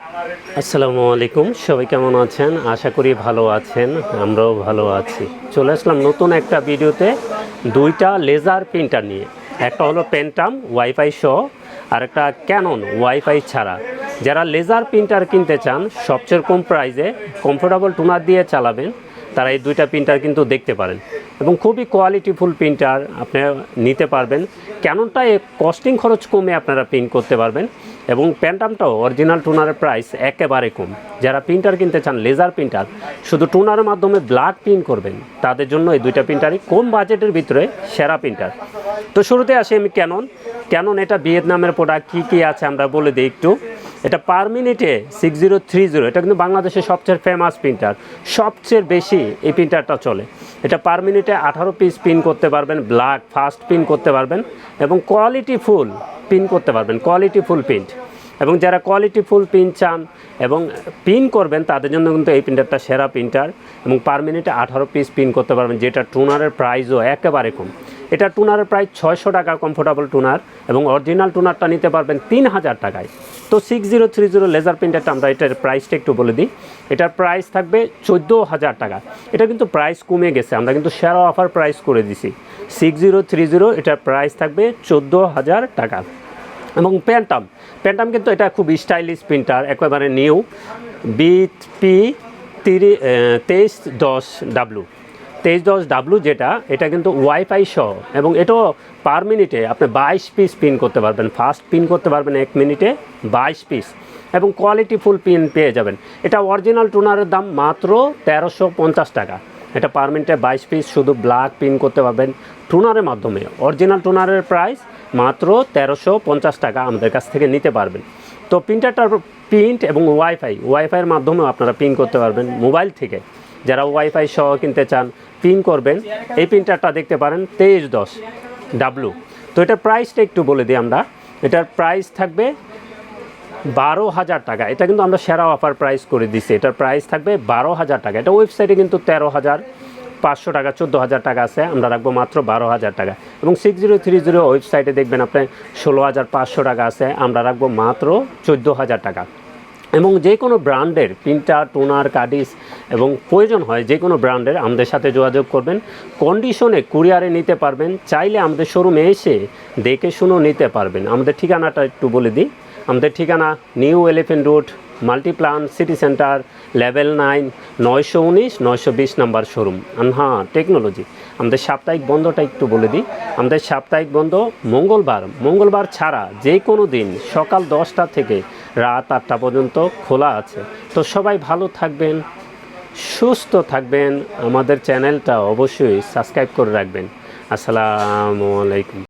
আসসালামু আলাইকুম, সবাই কেমন আছেন? আশা করি ভালো আছেন, আমরাও ভালো আছি। চলে আসলাম নতুন একটা ভিডিওতে দুইটা লেজার প্রিন্টার নিয়ে। একটা হলো পেন্টাম ওয়াইফাই সহ, আর একটা ক্যানন ওয়াইফাই ছাড়া। যারা লেজার প্রিন্টার কিনতে চান সবচেয়ে কম প্রাইসে কমফোর্টেবল টোনার দিয়ে চালাবেন, তারা এই দুইটা প্রিন্টার কিন্তু দেখতে পারেন এবং খুবই কোয়ালিটিফুল প্রিন্টার আপনি নিতে পারবেন। ক্যাননটা কস্টিং খরচ কমে আপনারা প্রিন্ট করতে পারবেন এবং প্যান্টামটাও অরিজিনাল টোনারের প্রাইস একেবারে কম। যারা প্রিন্টার কিনতে চান লেজার প্রিন্টার, শুধু টোনারের মাধ্যমে ব্ল্যাক প্রিন্ট করবেন, তাদের জন্য এই দুইটা প্রিন্টারই কম বাজেটের ভিতরে সেরা প্রিন্টার। তো শুরুতে আসি আমি ক্যানন এটা ভিয়েতনামের প্রোডাক্ট। কী কী আছে আমরা বলে দিই একটু। এটা পার মিনিটে 6030, এটা কিন্তু বাংলাদেশের সবচেয়ে ফেমাস প্রিন্টার, সবচেয়ে বেশি এই প্রিন্টারটা চলে। এটা পার মিনিটে 18 পিস প্রিন্ট করতে পারবেন, ব্ল্যাক ফাস্ট প্রিন্ট করতে পারবেন এবং কোয়ালিটিফুল প্রিন্ট করতে পারবেন, কোয়ালিটিফুল প্রিন্ট। এবং যারা কোয়ালিটিফুল প্রিন্ট চান এবং প্রিন্ট করবেন, তাদের জন্য কিন্তু এই প্রিন্টারটা সেরা প্রিন্টার এবং পার মিনিটে 18 পিস প্রিন্ট করতে পারবেন, যেটা টোনারের প্রাইসও একেবারে কম। এটা টোনারের প্রাইস 600 টাকা কমফোর্টেবল টোনার এবং অরিজিনাল টোনারটা নিতে পারবেন 3000 টাকায়। তো 6030 লেজার প্রিন্টারটা আমরা এটার প্রাইসটা একটু বলে দিই। এটার প্রাইস থাকবে 14,000 টাকা। এটা কিন্তু প্রাইস কমে গেছে, আমরা কিন্তু সেরা অফার প্রাইস করে দিছি। 6030 এটার প্রাইস থাকবে 14,000 টাকা। এবং প্যান্টাম কিন্তু এটা খুব স্টাইলিশ প্রিন্টার, একেবারে নিউ বিপি 2310W যেটা, এটা কিন্তু ওয়াইফাই সহ এবং এটাও পার মিনিটে আপনি 22 পিস প্রিন্ট করতে পারবেন, ফাস্ট প্রিন্ট করতে পারবেন 1 মিনিটে 22 পিস এবং কোয়ালিটিফুল প্রিন্ট পেয়ে যাবেন। এটা অরিজিনাল টোনারের দাম মাত্র 1350 টাকা। এটা পার মিনিটে 22 পিস শুধু ব্ল্যাক প্রিন্ট করতে পারবেন টোনারের মাধ্যমে। অরিজিনাল টোনারের প্রাইস মাত্র 1350 টাকা আমাদের কাছ থেকে নিতে পারবেন। তো প্রিন্টারটার প্রিন্ট এবং ওয়াইফাইয়ের মাধ্যমেও আপনারা প্রিন্ট করতে পারবেন মোবাইল থেকে। যারা ওয়াইফাই সহ কিনতে চান, প্রিন্ট করবেন, এই প্রিন্টারটা দেখতে পারেন 2310W। তো এটার প্রাইসটা একটু বলে দিই আমরা। এটার প্রাইস থাকবে 12,000 টাকা। এটা কিন্তু আমরা সেরা অফার প্রাইস করে দিছি। এটার প্রাইস থাকবে 12,000 টাকা। এটা ওয়েবসাইটে কিন্তু 13,500 টাকা, 14,000 টাকা আছে, আমরা রাখবো মাত্র 12,000 টাকা। এবং 6030 ওয়েবসাইটে দেখবেন আপনি 16,500 টাকা আছে, আমরা রাখবো মাত্র 14,000 টাকা। এবং যে কোনো ব্র্যান্ডের প্রিন্টার, টোনার, কার্ডিস এবং প্রয়োজন হয় যে কোনো ব্র্যান্ডের আমাদের সাথে যোগাযোগ করবেন। কন্ডিশনে কুরিয়ারে নিতে পারবেন, চাইলে আমাদের শোরুমে এসে দেখে শুনেও নিতে পারবেন। আমাদের ঠিকানাটা একটু বলে দিই। আমাদের ঠিকানা new elephant road, Multiplan city centre, level 9, 919 920 number showroom, আনহা টেকনোলজি। আমাদের সাপ্তাহিক বন্ধটা একটু বলে দিই। আমাদের সাপ্তাহিক বন্ধ মঙ্গলবার ছাড়া যে কোনো দিন সকাল 10টা থেকে রাত 8টা পর্যন্ত খোলা আছে। তো সবাই ভালো থাকবেন, সুস্থ থাকবেন, আমাদের চ্যানেলটা অবশ্যই সাবস্ক্রাইব করে রাখবেন। আসসালামু আলাইকুম।